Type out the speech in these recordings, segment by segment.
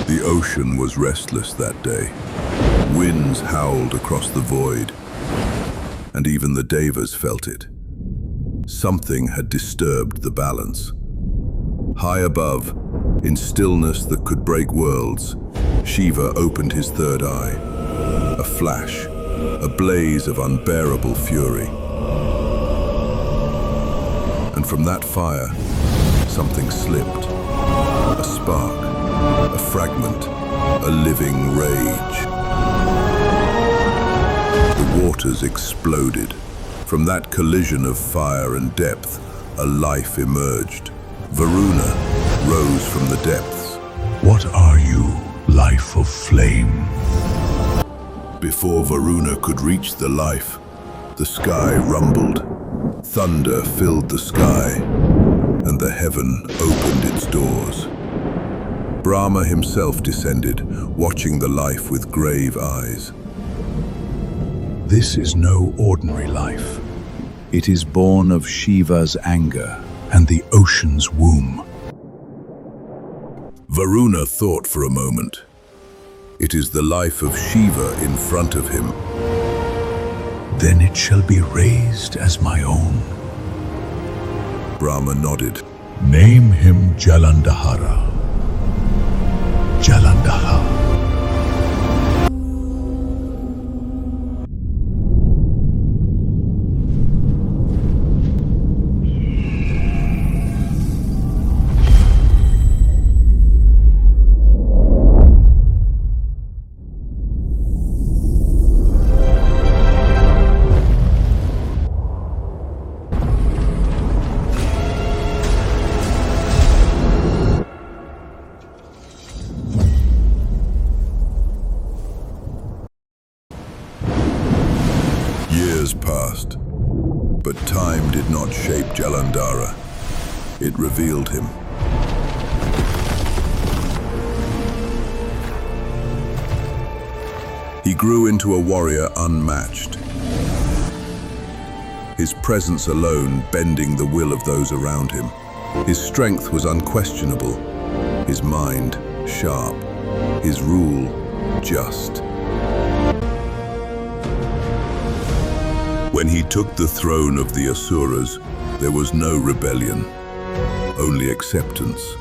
The ocean was restless that day. Winds howled across the void, and even the devas felt it. Something had disturbed the balance. High above, in stillness that could break worlds, Shiva opened his third eye. A flash, a blaze of unbearable fury. And from that fire, something slipped. A spark, a fragment, a living rage. The waters exploded. From that collision of fire and depth, a life emerged. Varuna rose from the depths. What are you, life of flame? Before Varuna could reach the life, the sky rumbled. Thunder filled the sky, and the heaven opened its doors. Brahma himself descended, watching the life with grave eyes. This is no ordinary life. It is born of Shiva's anger and the ocean's womb. Varuna thought for a moment. It is the life of Shiva in front of him. Then it shall be raised as my own. Brahma nodded. Name him Jalandhara. Jalandhara. Years passed, but time did not shape Jalandhara. It revealed him. He grew into a warrior unmatched. His presence alone bending the will of those around him. His strength was unquestionable, his mind sharp, his rule just. When he took the throne of the Asuras, there was no rebellion, only acceptance,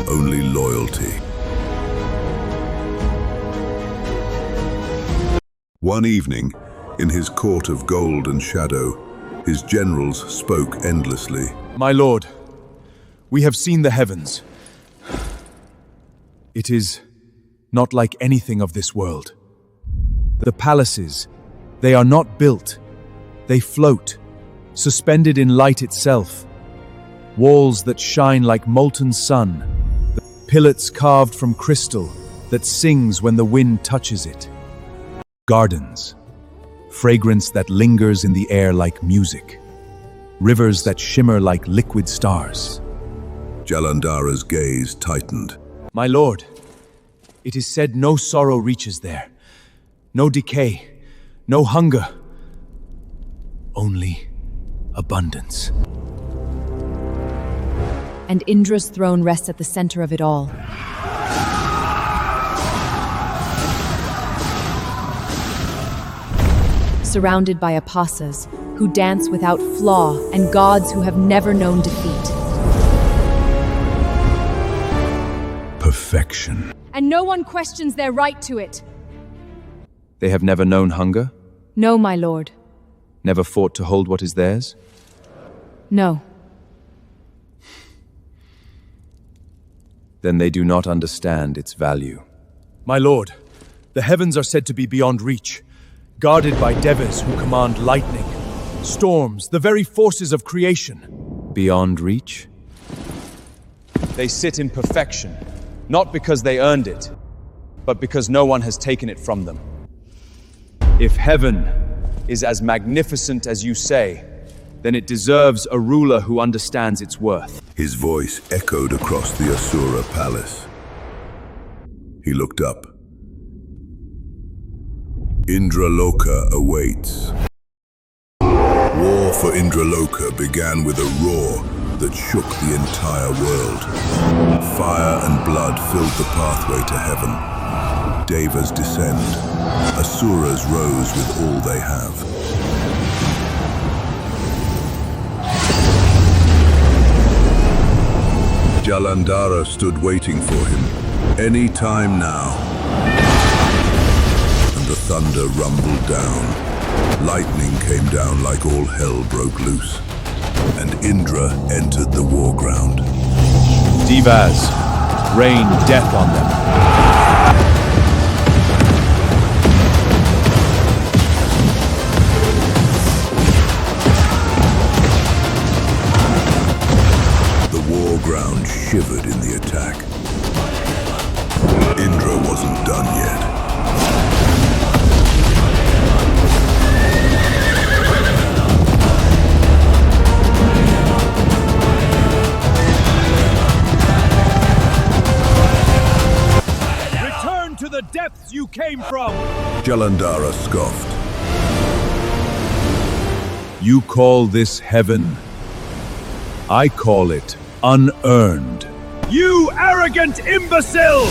only loyalty. One evening, in his court of gold and shadow, his generals spoke endlessly. My lord, we have seen the heavens. It is not like anything of this world. The palaces, they are not built. They float, suspended in light itself. Walls that shine like molten sun. The pillars carved from crystal that sings when the wind touches it. Gardens, fragrance that lingers in the air like music. Rivers that shimmer like liquid stars. Jalandhara's gaze tightened. My lord, it is said no sorrow reaches there. No decay, no hunger. Only abundance. And Indra's throne rests at the center of it all. Surrounded by apasas who dance without flaw and gods who have never known defeat. Perfection. And no one questions their right to it. They have never known hunger? No, my lord. Never fought to hold what is theirs? No. Then they do not understand its value. My lord, the heavens are said to be beyond reach, guarded by devas who command lightning, storms, the very forces of creation. Beyond reach? They sit in perfection, not because they earned it, but because no one has taken it from them. If heaven is as magnificent as you say, then it deserves a ruler who understands its worth. His voice echoed across the Asura palace. He looked up. Indraloka awaits. War for Indraloka began with a roar, that shook the entire world. Fire and blood filled the pathway to heaven. Devas descend. Asuras rose with all they have. Jalandhara stood waiting for him. Any time now. And the thunder rumbled down. Lightning came down like all hell broke loose. And Indra entered the war ground. Devas, rain death on them. The war ground shivered in the attack. Indra wasn't done yet. The depths you came from! Jalandhara scoffed. You call this heaven? I call it unearned. You arrogant imbecile!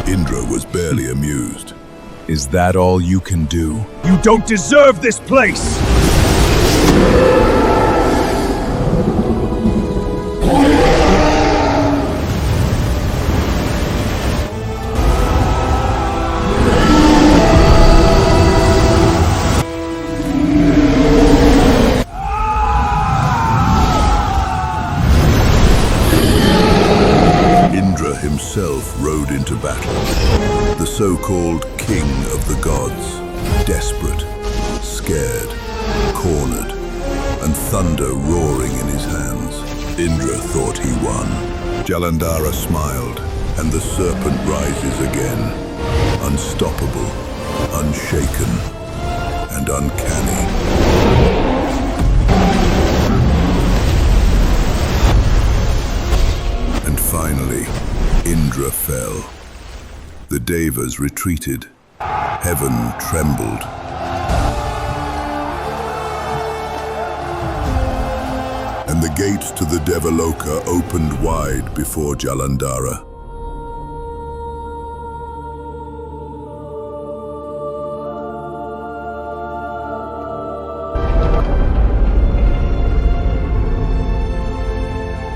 Indra was barely amused. Is that all you can do? You don't deserve this place! Himself rode into battle. The so-called king of the gods, desperate, scared, cornered, and thunder roaring in his hands. Indra thought he won. Jalandhara smiled, and the serpent rises again, unstoppable, unshaken, and uncanny. And finally, Indra fell. The devas retreated. Heaven trembled. And the gates to the Devaloka opened wide before Jalandhara.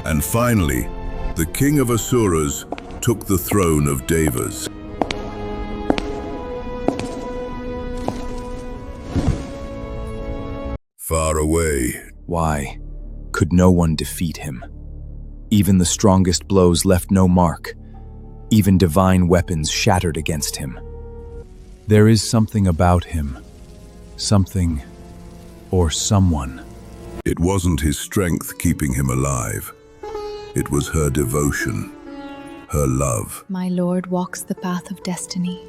And finally, the king of Asuras took the throne of devas. Far away. Why could no one defeat him? Even the strongest blows left no mark. Even divine weapons shattered against him. There is something about him. Something or someone. It wasn't his strength keeping him alive. It was her devotion, her love. My Lord walks the path of destiny,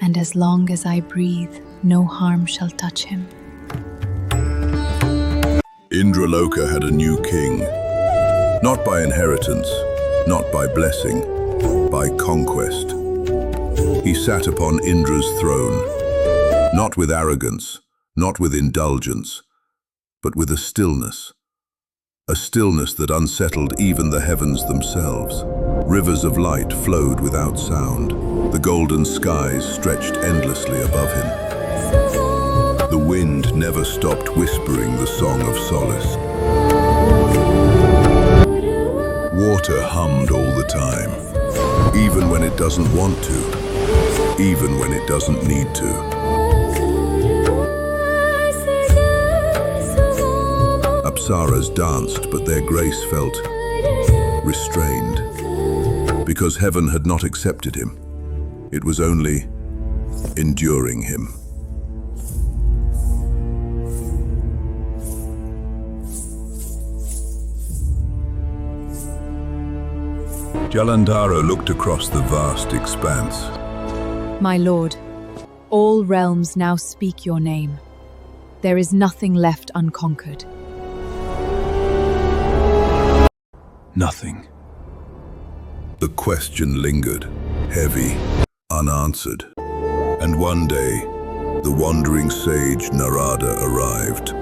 and as long as I breathe, no harm shall touch him. Indraloka had a new king, not by inheritance, not by blessing, by conquest. He sat upon Indra's throne, not with arrogance, not with indulgence, but with a stillness that unsettled even the heavens themselves. Rivers of light flowed without sound. The golden skies stretched endlessly above him. The wind never stopped whispering the song of solace. Water hummed all the time, even when it doesn't want to, even when it doesn't need to. Apsaras danced, but their grace felt restrained, because heaven had not accepted him. It was only enduring him. Jalandhara looked across the vast expanse. My lord, all realms now speak your name. There is nothing left unconquered. Nothing. The question lingered, heavy, unanswered. And one day, the wandering sage Narada arrived.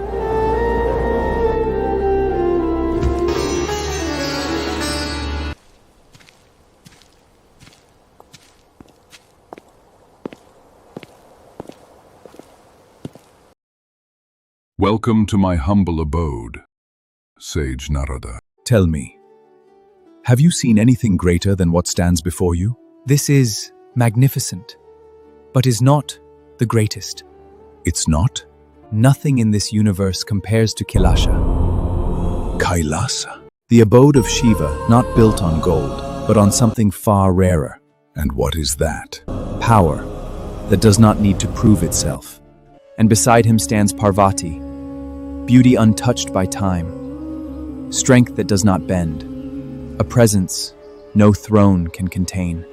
Welcome to my humble abode, Sage Narada. Tell me, have you seen anything greater than what stands before you? This is magnificent, but is not the greatest. It's not? Nothing in this universe compares to Kailasa. Kailasa, the abode of Shiva, not built on gold, but on something far rarer. And what is that? Power that does not need to prove itself. And beside him stands Parvati, beauty untouched by time, strength that does not bend, a presence no throne can contain.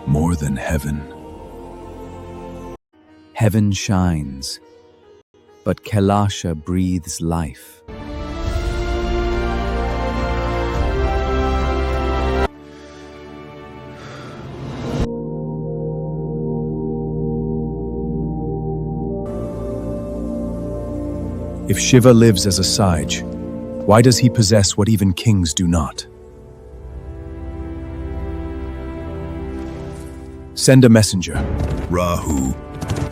More than heaven. Heaven shines, but Kailasa breathes life. If Shiva lives as a sage, why does he possess what even kings do not? Send a messenger. Rahu,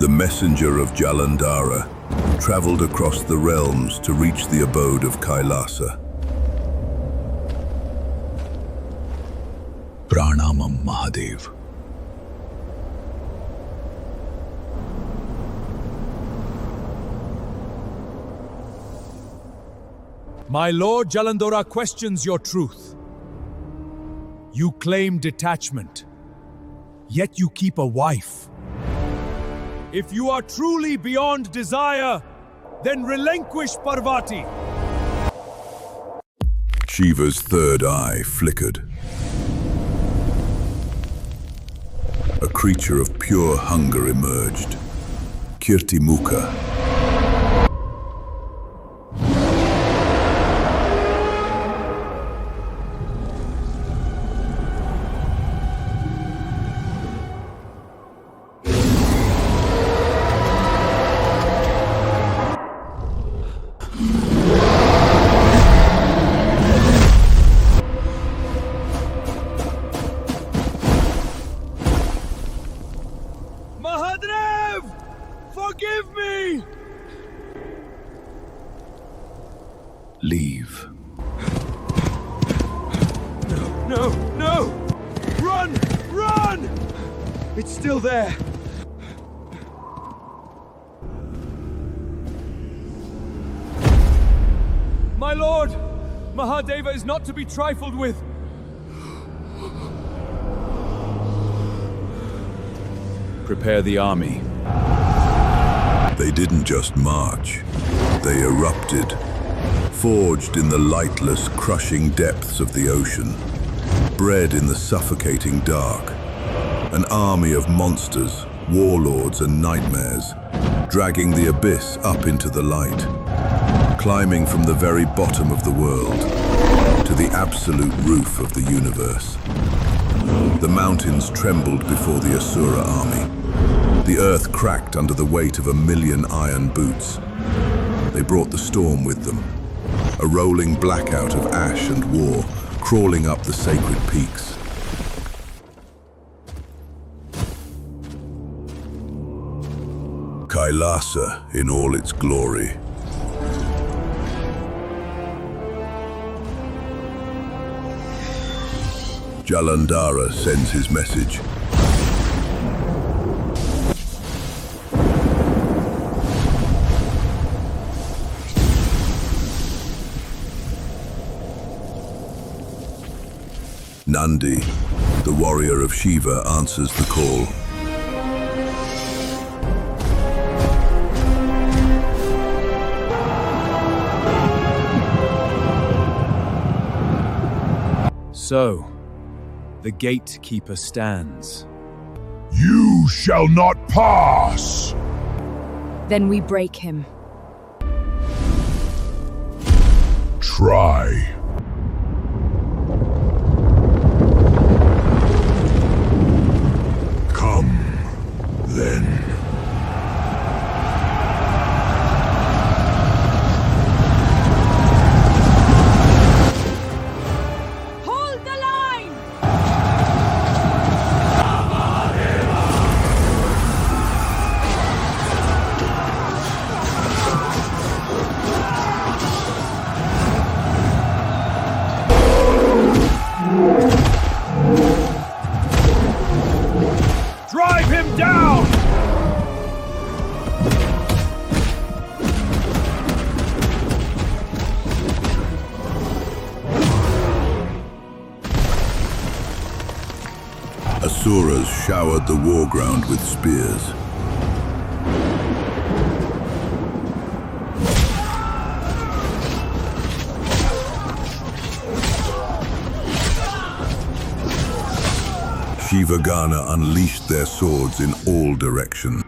the messenger of Jalandhara, traveled across the realms to reach the abode of Kailasa. Pranamam Mahadev. My lord Jalandhara questions your truth. You claim detachment, yet you keep a wife. If you are truly beyond desire, then relinquish Parvati. Shiva's third eye flickered. A creature of pure hunger emerged. Kirtimukha. Forgive me! Leave. No! Run! Run! It's still there. My lord! Mahadeva is not to be trifled with. Prepare the army. They didn't just march, they erupted, forged in the lightless, crushing depths of the ocean, bred in the suffocating dark. An army of monsters, warlords and nightmares, dragging the abyss up into the light, climbing from the very bottom of the world to the absolute roof of the universe. The mountains trembled before the Asura army. The earth cracked under the weight of 1,000,000 iron boots. They brought the storm with them, a rolling blackout of ash and war crawling up the sacred peaks. Kailasa in all its glory. Jalandhara sends his message. Nandi, the warrior of Shiva, answers the call. So, the gatekeeper stands. You shall not pass! Then we break him. Try. Come, Asuras showered the war ground with spears. Shiva unleashed their swords in all directions.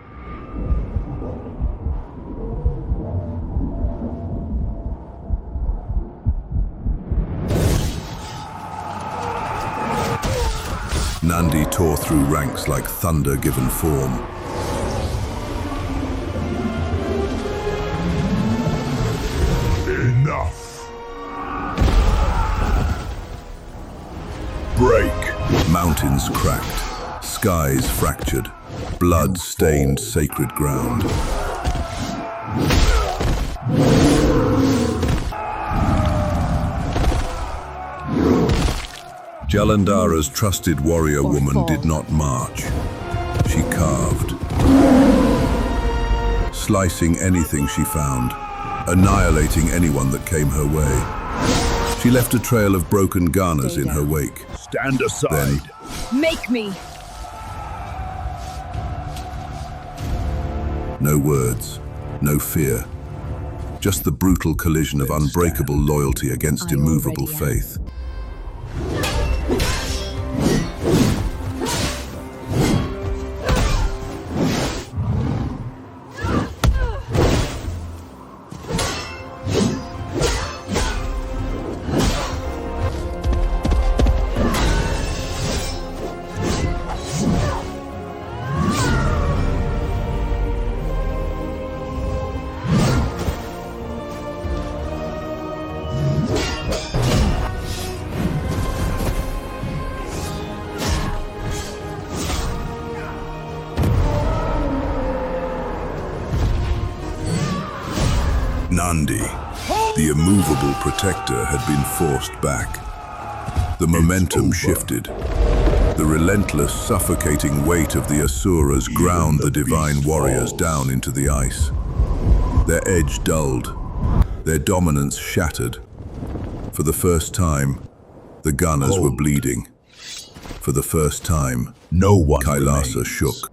Nandi tore through ranks like thunder given form. Enough! Break! Mountains cracked, skies fractured, blood stained sacred ground. Jalandhara's trusted warrior woman did not march. She carved, slicing anything she found, annihilating anyone that came her way. She left a trail of broken ganas in her wake. Stand aside! Make me! No words, no fear. Just the brutal collision of unbreakable loyalty against immovable faith. Nandi, the immovable protector, had been forced back. The momentum shifted. The relentless, suffocating weight of the Asuras ground the divine warriors down into the ice. Their edge dulled, their dominance shattered. For the first time, the gunners were bleeding. For the first time, No one Kailasa remains. shook.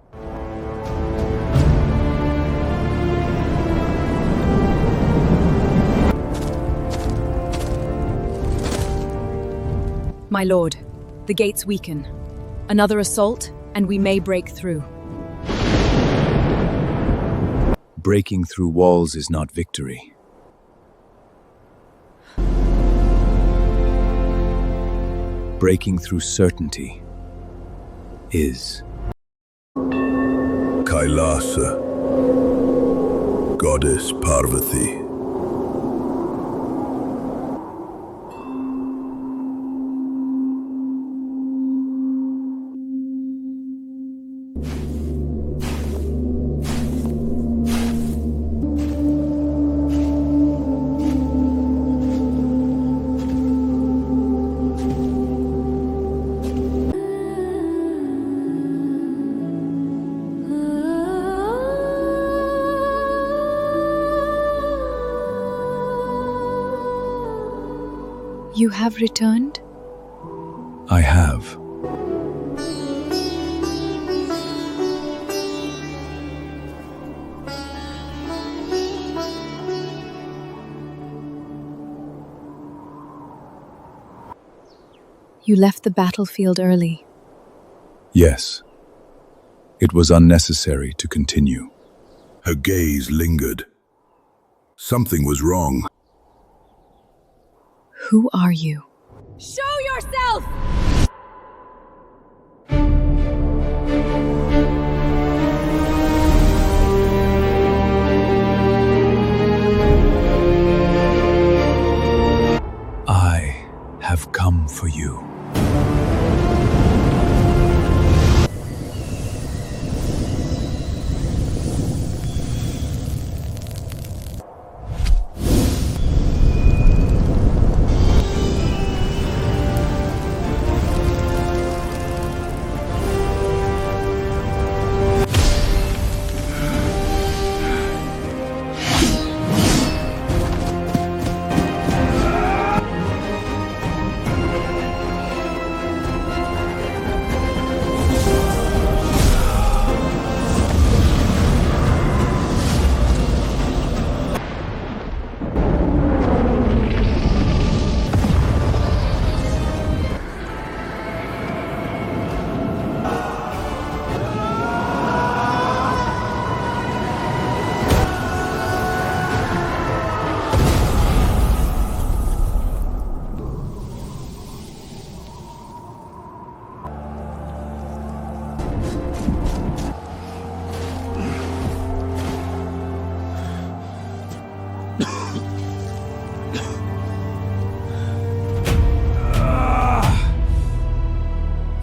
My lord, the gates weaken. Another assault, and we may break through. Breaking through walls is not victory. Breaking through certainty is. Kailasa, goddess Parvati. You have returned? I have. You left the battlefield early. Yes. It was unnecessary to continue. Her gaze lingered. Something was wrong. Who are you? Show yourself! I have come for you.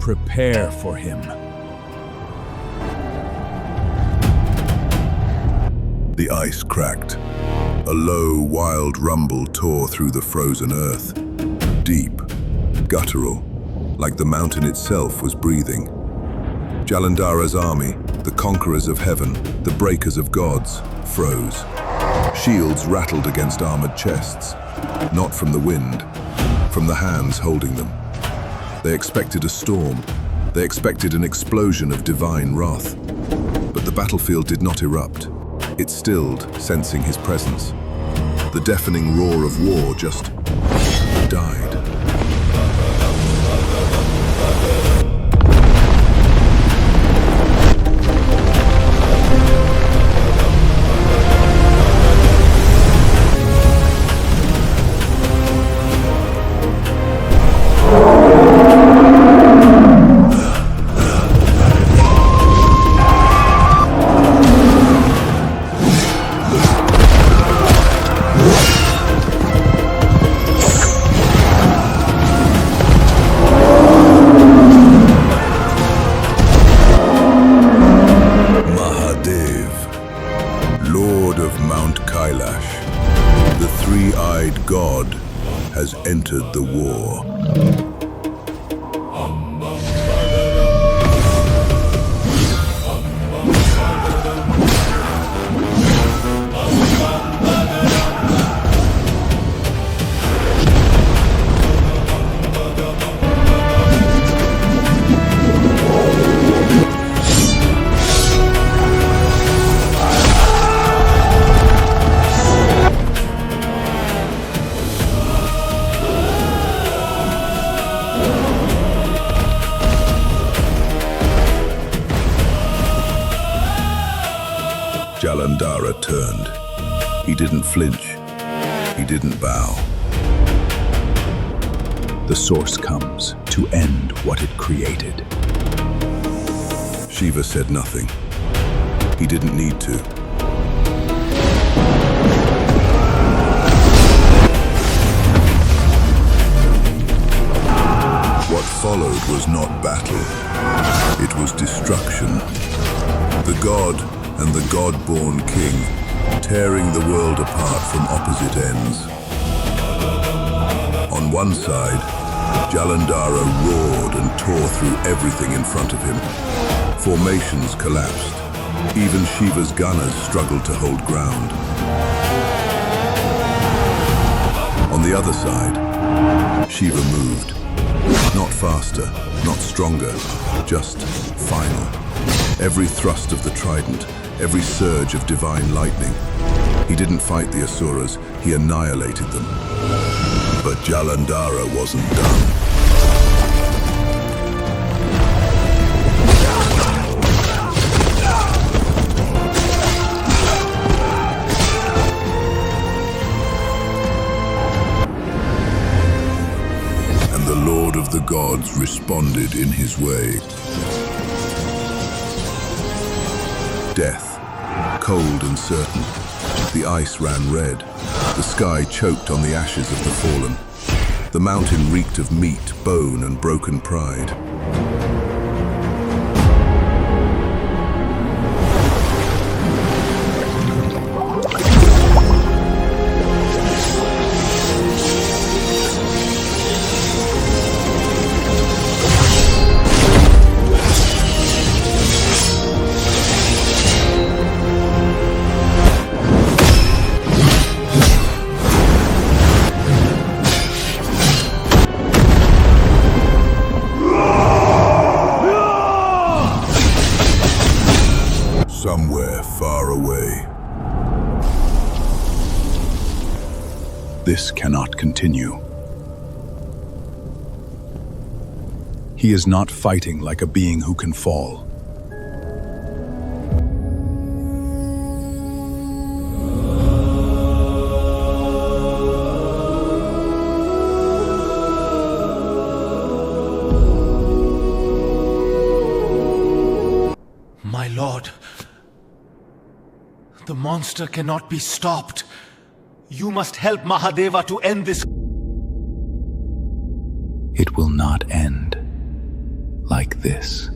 Prepare for him. The ice cracked. A low, wild rumble tore through the frozen earth. Deep, guttural, like the mountain itself was breathing. Jalandhara's army, the conquerors of heaven, the breakers of gods, froze. Shields rattled against armored chests, not from the wind, from the hands holding them. They expected a storm. They expected an explosion of divine wrath. But the battlefield did not erupt. It stilled, sensing his presence. The deafening roar of war just died. The three-eyed god has entered the war. Jalandhara turned. He didn't flinch. He didn't bow. The source comes to end what it created. Shiva said nothing. He didn't need to. What followed was not battle. It was destruction. The god and the god-born king, tearing the world apart from opposite ends. On one side, Jalandhara roared and tore through everything in front of him. Formations collapsed. Even Shiva's gunners struggled to hold ground. On the other side, Shiva moved. Not faster, not stronger, just final. Every thrust of the trident, every surge of divine lightning. He didn't fight the Asuras, he annihilated them. But Jalandhara wasn't done. And the Lord of the Gods responded in his way. Death, cold and certain. The ice ran red. The sky choked on the ashes of the fallen. The mountain reeked of meat, bone, and broken pride. Somewhere far away. This cannot continue. He is not fighting like a being who can fall. My lord, the monster cannot be stopped. You must help Mahadeva to end this. It will not end like this.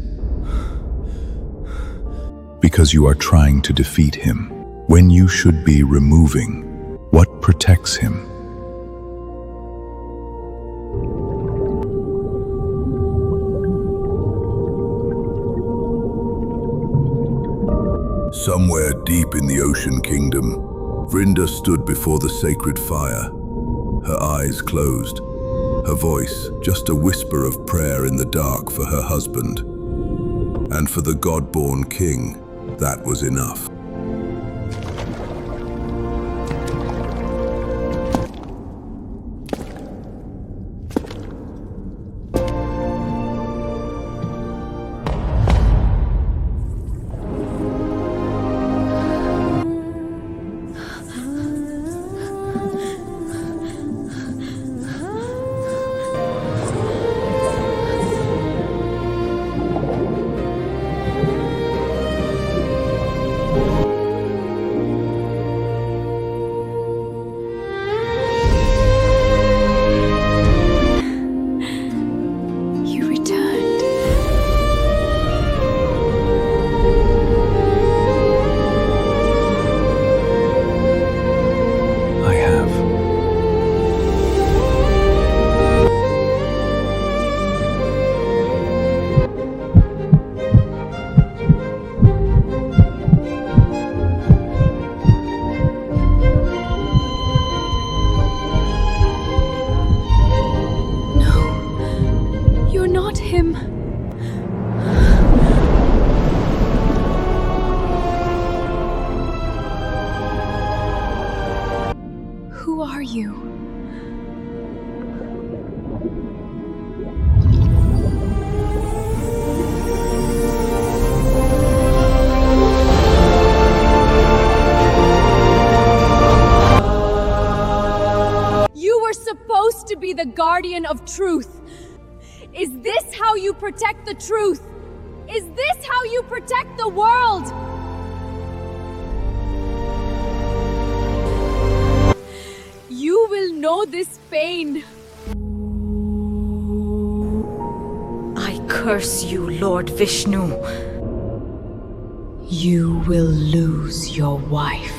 Because you are trying to defeat him, when you should be removing what protects him. Somewhere deep in the Ocean Kingdom, Vrinda stood before the sacred fire, her eyes closed, her voice just a whisper of prayer in the dark for her husband. And for the God-born king, that was enough. Who are you? You were supposed to be the guardian of truth. Is this how you protect the truth? Is this how you protect the world? You will know this pain. I curse you, Lord Vishnu. You will lose your wife.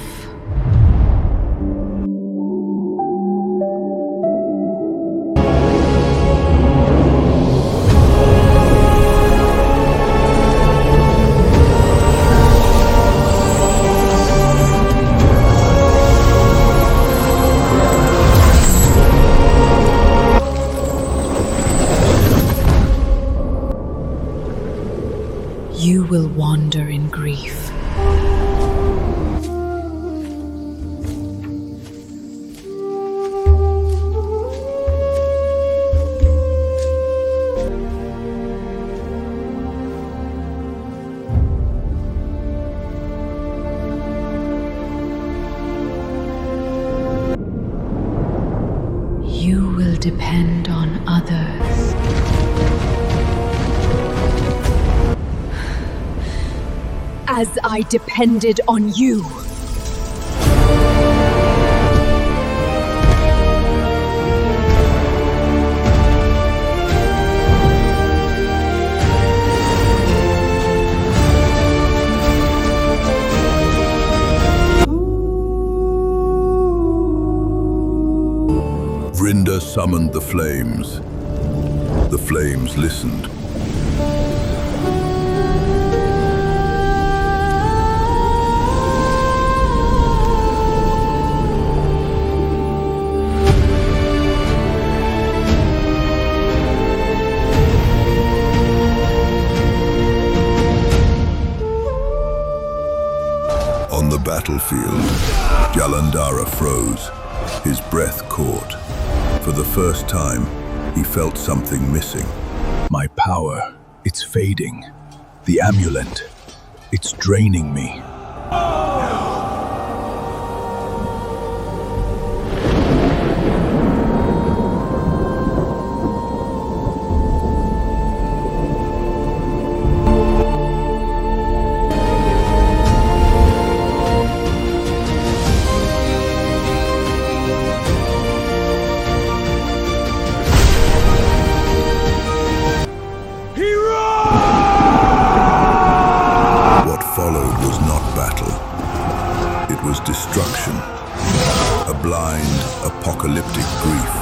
You will wander in grief. You will depend on others. As I depended on you. Vrinda summoned the flames. The flames listened. On the battlefield, Jalandhara froze, his breath caught. For the first time, he felt something missing. My power, it's fading. The amulet, it's draining me. apocalyptic grief.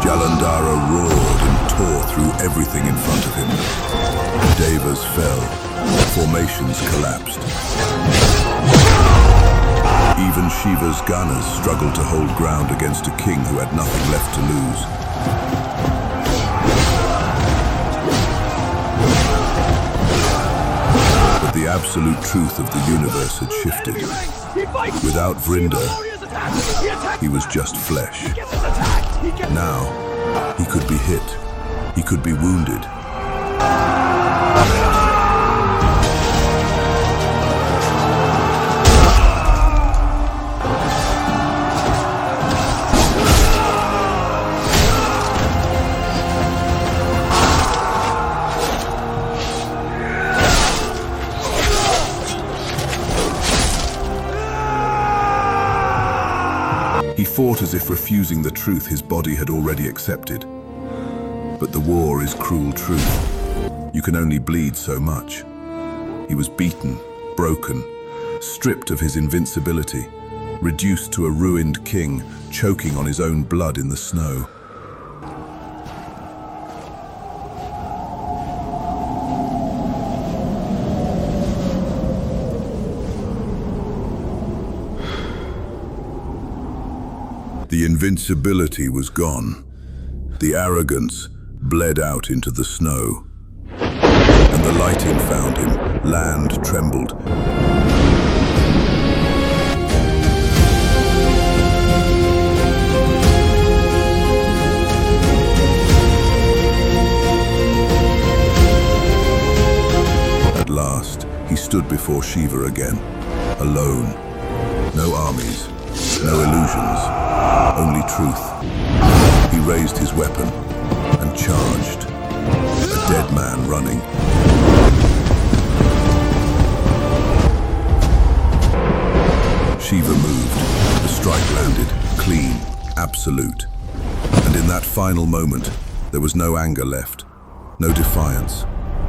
Jalandhara roared and tore through everything in front of him. Devas fell, formations collapsed. Even Shiva's gunners struggled to hold ground against a king who had nothing left to lose. But the absolute truth of the universe had shifted. Without Vrinda, he was just flesh. Now, he could be hit. He could be wounded. He fought as if refusing the truth his body had already accepted. But the war is cruel truth. You can only bleed so much. He was beaten, broken, stripped of his invincibility, reduced to a ruined king, choking on his own blood in the snow. The invincibility was gone. The arrogance bled out into the snow. And the lighting found him. Land trembled. At last, he stood before Shiva again, alone. No armies, no illusions. Only truth. He raised his weapon and charged, a dead man running. Shiva moved. The strike landed, clean, absolute. And in that final moment, there was no anger left, no defiance,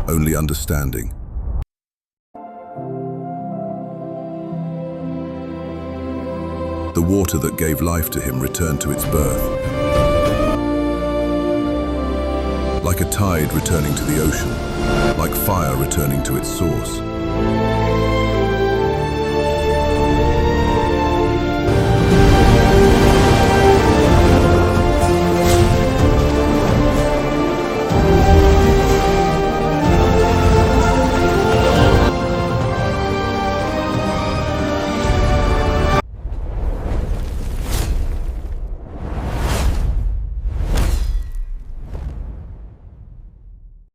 only understanding. The water that gave life to him returned to its birth. Like a tide returning to the ocean, like fire returning to its source.